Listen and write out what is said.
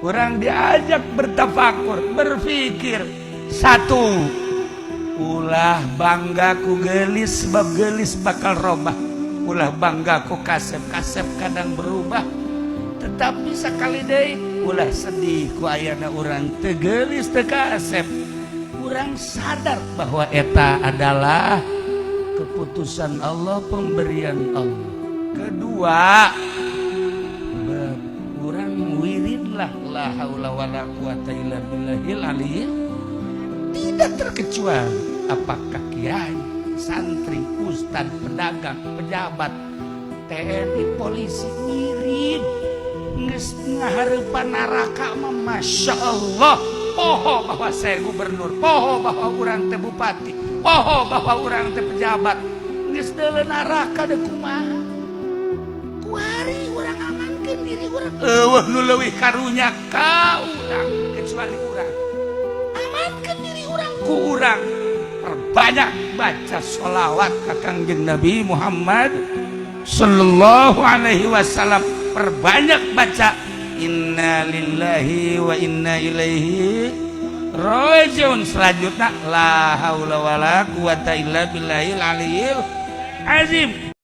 Orang diajak bertafakur, berpikir. Satu, ulah bangga ku gelis, sebab gelis bakal robah. Ulah bangga ku kasep, kasep kadang berubah. Tetapi sekali deui ulah sedih ku ayana urang teu geulis teu kasep. Urang sadar bahwa eta adalah keputusan Allah, pemberian Allah. Kedua, urang wiridlah la haula wala quwata illa billahil aliyil. Tidak terkecuali apakah kiai, santri, ustad, pedagang, pejabat, TNI, polisi, wirid geus ngahareupan neraka mah masya Allah. Poho bahwa saya gubernur, poho bahwa urang teh bupati, poho bahwa urang teh pejabat, geus deuleu neraka deuk kumaha. Kuari urang amankeun diri urang. Eueuh nu leuwih karunya ka urang kecuali urang. Amankeun diri urang ku urang. Perbanyak baca sholawat ka Kangjeng Nabi Muhammad sallallahu alaihi wasallam. Perbanyak baca inna lillahi wa inna ilaihi rajiun. Selanjutnya la haula wala quwata illa billahil aliyil azim.